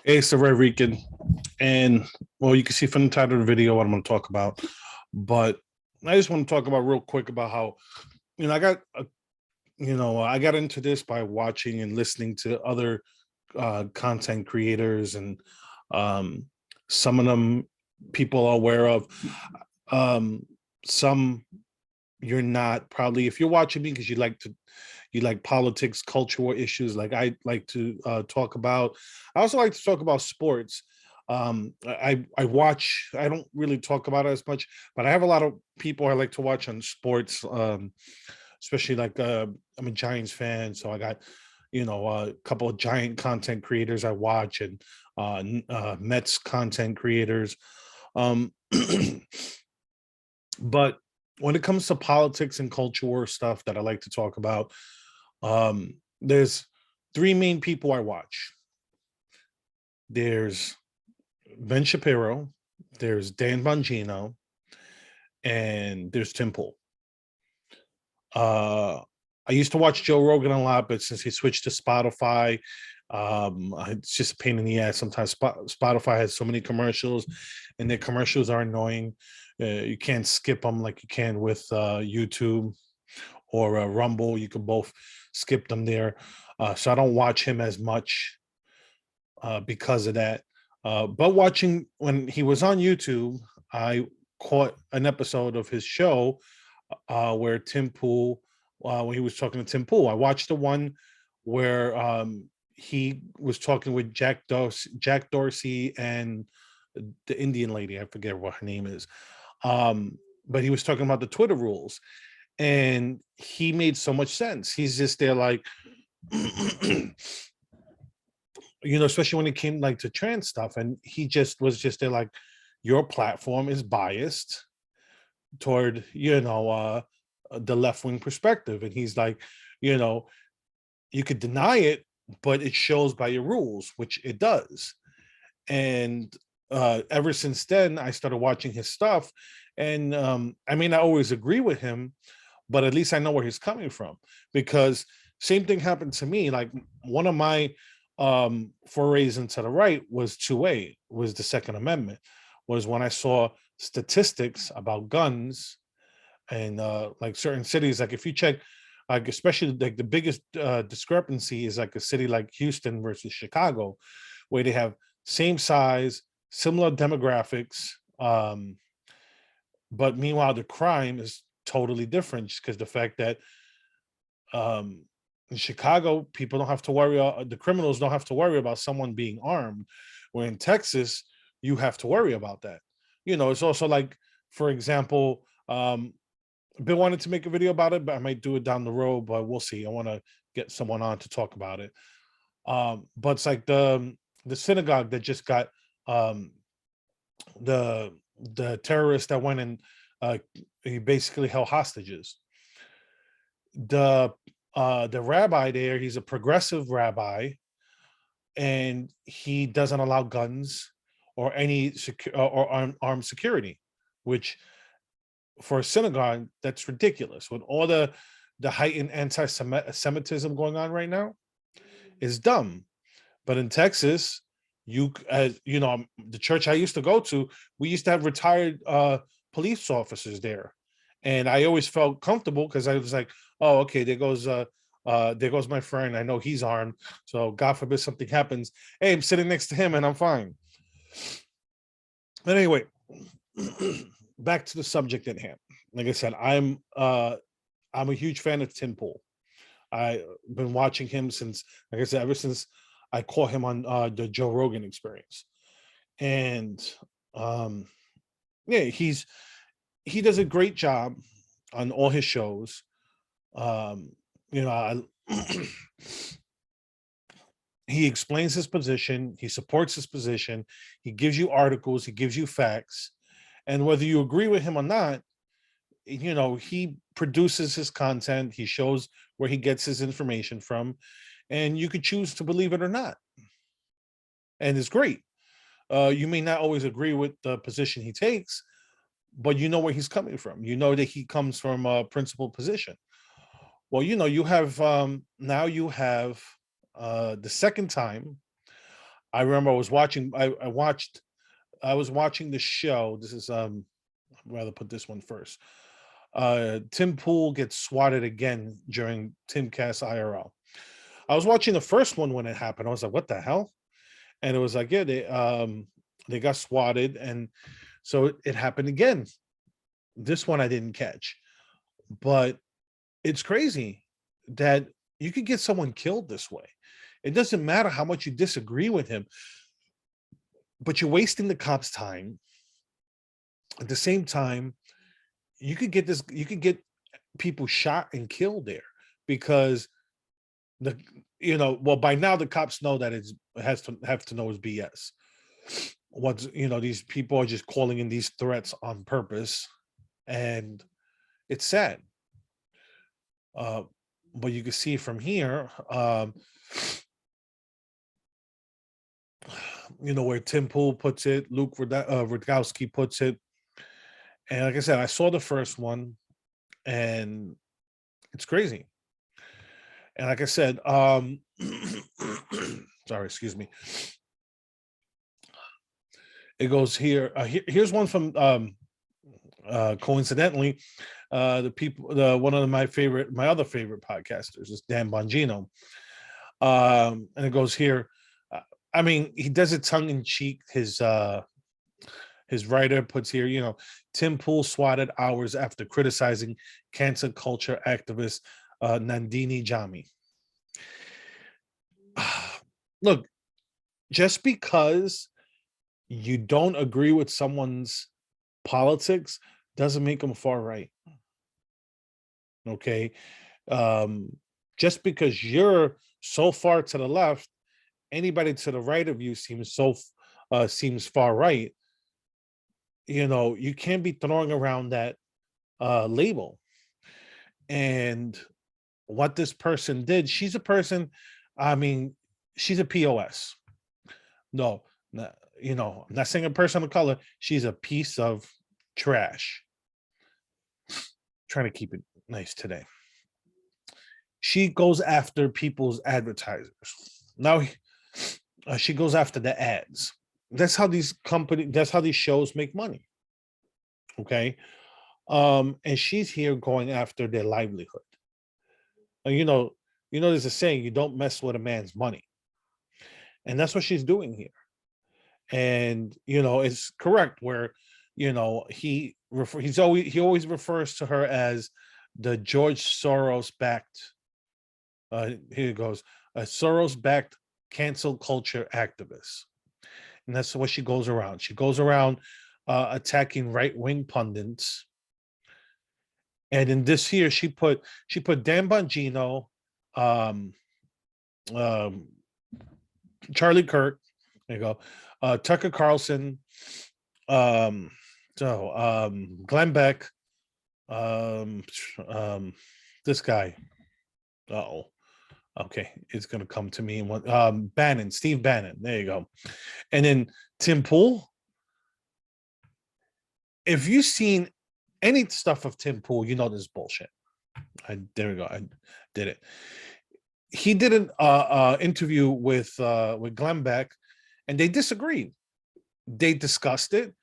Hey, it's the Red Rican, and well, you can see from the title of the video what I'm going to talk about. But I just want to talk about real quick about how I got into this by watching and listening to other content creators, and um, some of them people are aware of. Um, some you're not probably if you're watching me because you like politics, cultural issues like I like to talk about. I also like to talk about sports. I watch. I don't really talk about it as much, but I have a lot of people I like to watch on sports, especially like I'm a Giants fan, so I got a couple of Giant content creators I watch, and Mets content creators. Um, but when it comes to politics and culture war stuff that I like to talk about, there's three main people I watch. There's Ben Shapiro, there's Dan Bongino, and there's Tim Pool. I used to watch Joe Rogan a lot, but since he switched to Spotify, it's just a pain in the ass. Sometimes Spotify has so many commercials, and their commercials are annoying. You can't skip them like you can with YouTube or Rumble. You can both skip them there. So I don't watch him as much because of that. But watching when he was on YouTube, I caught an episode of his show where Tim Pool, when he was talking to Tim Pool. I watched the one where he was talking with Jack Dorsey and the Indian lady. I forget what her name is. But he was talking about the Twitter rules, and he made so much sense. He's just there like, especially when it came like to trans stuff, and he just was just there like, your platform is biased toward the left-wing perspective, and he's like, you could deny it, but it shows by your rules, which it does. And ever since then I started watching his stuff, and I mean, I always agree with him, but at least I know where he's coming from, because same thing happened to me. Like, one of my forays into the right was 2A, was the Second Amendment, was when I saw statistics about guns, and like certain cities, like if you check, like especially like the biggest discrepancy is like a city like Houston versus Chicago, where they have same size, similar demographics, but meanwhile the crime is totally different, because the fact that um in Chicago, people don't have to worry, the criminals don't have to worry about someone being armed, where in Texas you have to worry about that. It's also like, for example, I've been wanting to make a video about it, but I might do it down the road, but we'll see. I want to get someone on to talk about it. But it's like the synagogue that just got um the terrorist that went and he basically held hostages. The rabbi there, he's a progressive rabbi, and he doesn't allow guns or any armed security, which for a synagogue, that's ridiculous. With all the heightened anti-Semitism going on right now, is dumb. But in Texas, the church I used to go to, we used to have retired police officers there, and I always felt comfortable because I was like, oh, okay, there goes my friend. I know he's armed, so God forbid something happens. Hey, I'm sitting next to him, and I'm fine. But anyway, back to the subject at hand. Like I said, I'm a huge fan of Tim Pool. I've been watching him since, like I said, ever since I caught him on the Joe Rogan Experience, and um, yeah, he does a great job on all his shows. Um, you know, I, he explains his position, he supports his position, he gives you articles, he gives you facts, and whether you agree with him or not, he produces his content, he shows where he gets his information from, and you could choose to believe it or not, and it's great. You may not always agree with the position he takes, but you know where he's coming from. You know that he comes from a principled position. Well, you have now you have the second time I remember I was watching. I was watching the show. This is I'd rather put this one first. Tim Pool gets swatted again during Timcast IRL. I was watching the first one when it happened. I was like, "What the hell?" And it was like, "Yeah, they got swatted," and so it happened again. This one I didn't catch, but it's crazy that you could get someone killed this way. It doesn't matter how much you disagree with him, but you're wasting the cops' time. At the same time, you could get people shot and killed there because well, by now the cops know that it has to have to know it's BS. These people are just calling in these threats on purpose, and it's sad. But you can see from here, where Tim Pool puts it, Luke Rudkowski puts it. And like I said, I saw the first one and it's crazy. And like I said, sorry, excuse me. It goes here. Here's one from coincidentally, one of my other favorite podcasters is Dan Bongino. And it goes here. I mean, he does it tongue in cheek. His writer puts here, Tim Pool swatted hours after criticizing cancel culture activist Nandini Jami. Look, just because you don't agree with someone's politics doesn't make them far right. Okay. Just because you're so far to the left, anybody to the right of you seems far right. You can't be throwing around that label. And what this person did, she's a person, I mean, she's a POS. No, I'm not saying a person of color. She's a piece of trash. Trying to keep it nice today. She goes after people's advertisers. Now she goes after the ads. That's how these shows make money. Okay. And she's here going after their livelihood. There's a saying, you don't mess with a man's money. And that's what she's doing here. And it's correct where he always refers to her as the George Soros backed here it goes, a Soros backed cancel culture activist. And that's what she goes around. She goes around attacking right-wing pundits. And in this here, she put Dan Bongino, Charlie Kirk, there you go, Tucker Carlson, Glenn Beck, this guy. Okay, it's gonna come to me in one. Steve Bannon. There you go. And then Tim Pool. If you've seen any stuff of Tim Pool, this is bullshit. There we go. I did it. He did an interview with Glenn Beck, and they disagreed. They discussed it.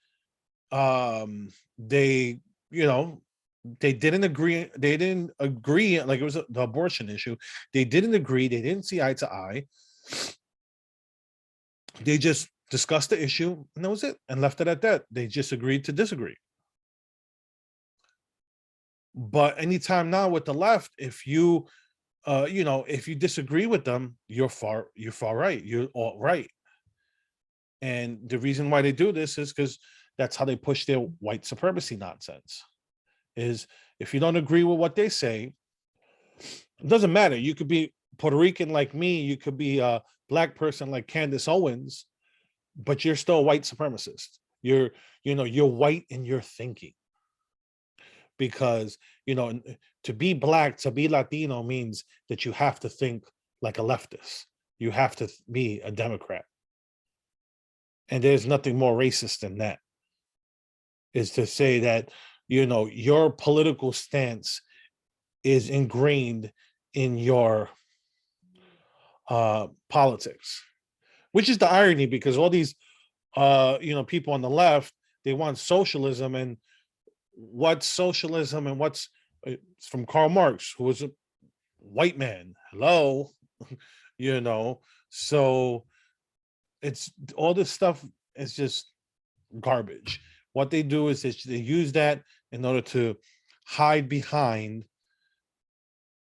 They didn't agree. They didn't agree. Like it was the abortion issue. They didn't agree. They didn't see eye to eye. They just discussed the issue, and that was it, and left it at that. They just agreed to disagree. But anytime now with the left, if you disagree with them, you're far right. You're all right. And the reason why they do this is because that's how they push their white supremacy nonsense. Is if you don't agree with what they say, it doesn't matter. You could be Puerto Rican like me, you could be a black person like Candace Owens, but you're still a white supremacist. You're white in your thinking. Because to be black, to be Latino means that you have to think like a leftist. You have to be a Democrat. And there's nothing more racist than that. Is to say that your political stance is ingrained in your politics. which is the irony, because all these people on the left, they want socialism, and what's socialism, and what's it's from Karl Marx, who was a white man. Hello. So it's all this stuff is just garbage. What they do is they use that in order to hide behind,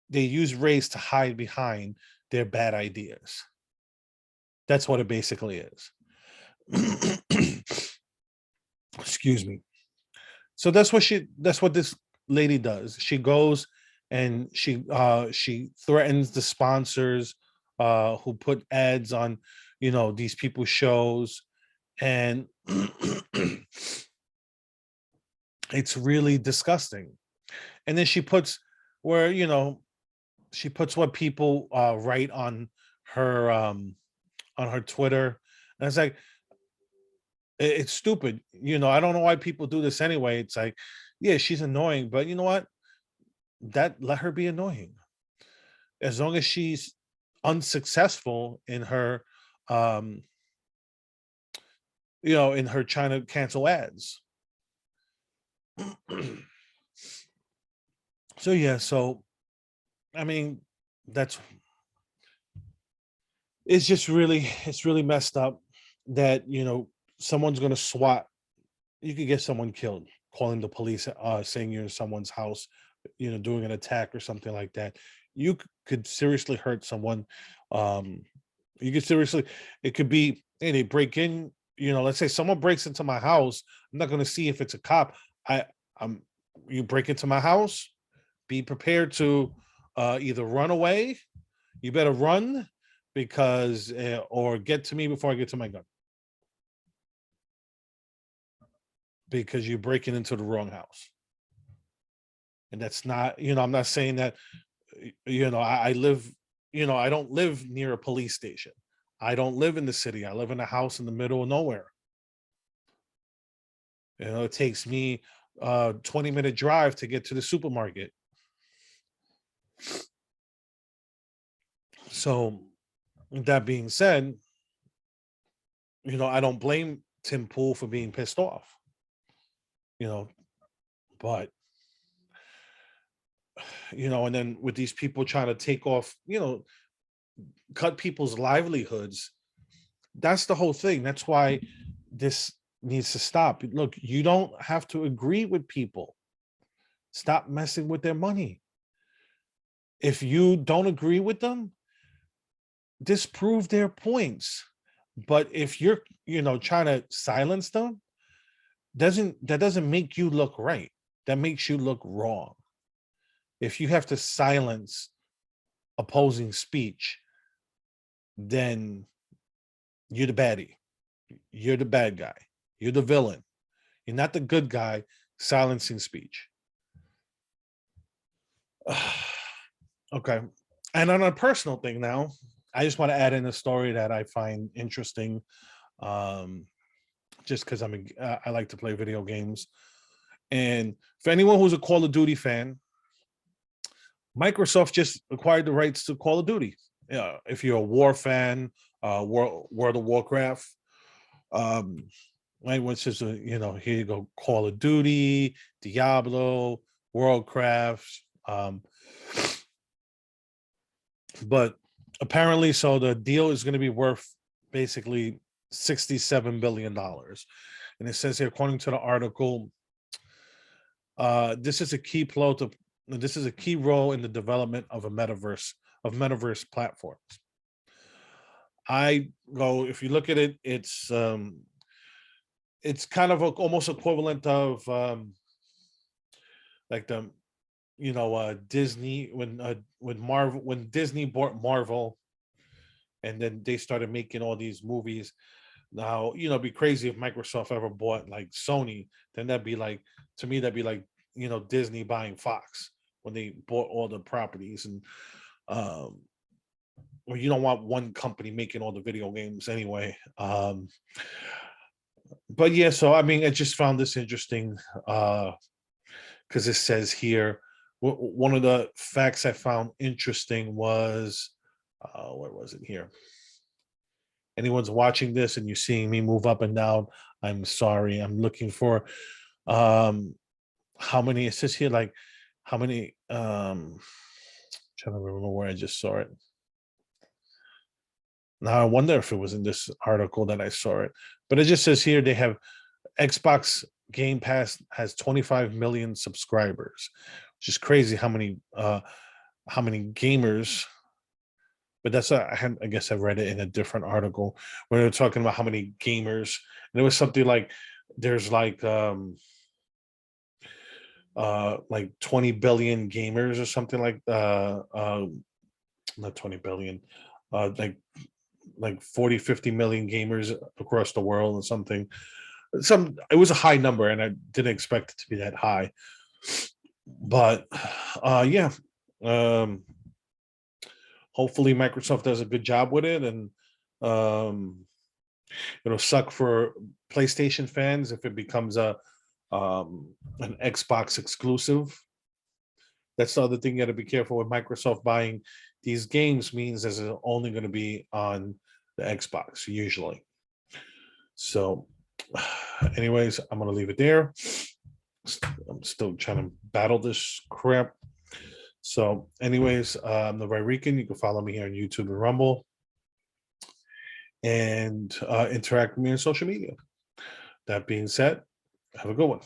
they use race to hide behind their bad ideas. That's what it basically is. Excuse me. So that's what this lady does. She goes and she threatens the sponsors who put ads on these people's shows, and it's really disgusting. And then she puts what people write on her Twitter, and it's like, it's stupid. I don't know why people do this anyway. It's like, yeah, she's annoying, but you know what? Let her be annoying. As long as she's unsuccessful in her in her trying to cancel ads. So yeah, I mean, that's it's really messed up that someone's going to SWAT. You could get someone killed calling the police, saying you're in someone's house, doing an attack or something like that. You could seriously hurt someone. You could seriously, it could be, hey, they break in, let's say someone breaks into my house. I'm not going to see if it's a cop. You break into my house, be prepared to either run away. You better run, because or get to me before I get to my gun, because you're breaking into the wrong house. And that's not, I'm not saying that, I live, I don't live near a police station. I don't live in the city. I live in a house in the middle of nowhere. It takes me 20-minute drive to get to the supermarket. So that being said, I don't blame Tim Pool for being pissed off. But and then with these people trying to take off, cut people's livelihoods, that's the whole thing. That's why this needs to stop. Look, you don't have to agree with people. Stop messing with their money. If you don't agree with them, disprove their points. But if you're, trying to silence them, that doesn't make you look right. That makes you look wrong. If you have to silence opposing speech, then you're the baddie. You're the bad guy. You're the villain. You're not the good guy silencing speech. Okay. And on a personal thing now, I just want to add in a story that I find interesting, just because I like to play video games. And for anyone who's a Call of Duty fan, Microsoft just acquired the rights to Call of Duty. If you're a war fan, World of Warcraft, which is here you go, Call of Duty, Diablo, Warcraft. But apparently, so the deal is going to be worth basically $67 billion. And it says here, according to the article, this is a key role in the development of metaverse platforms. If you look at it, it's kind of almost equivalent of like the Disney, when Disney bought Marvel, and then they started making all these movies. Now, it'd be crazy if Microsoft ever bought like Sony. Then that'd be like Disney buying Fox when they bought all the properties. And well, you don't want one company making all the video games anyway. But yeah, so I mean, I just found this interesting because it says here, one of the facts I found interesting was, where was it here? anyone's watching this and you're seeing me move up and down, I'm sorry. I'm looking for how many, it says here, like how many, trying to remember where I just saw it. Now I wonder if it was in this article that I saw it, but it just says here they have Xbox Game Pass has 25 million subscribers, which is crazy how many gamers. But that's I guess I read it in a different article where they're talking about how many gamers, and it was something like there's like 20 billion gamers or something not 20 billion, like 40, 50 million gamers across the world or something. It was a high number and I didn't expect it to be that high. But yeah. Hopefully Microsoft does a good job with it, and it'll suck for PlayStation fans if it becomes an Xbox exclusive. That's the other thing you got to be careful with Microsoft buying these games, means that it's only going to be on the Xbox usually. So anyways, I'm going to leave it there. I'm still trying to battle this crap. So anyways, I'm the Rican. You can follow me here on YouTube and Rumble, and interact with me on social media. That being said, have a good one.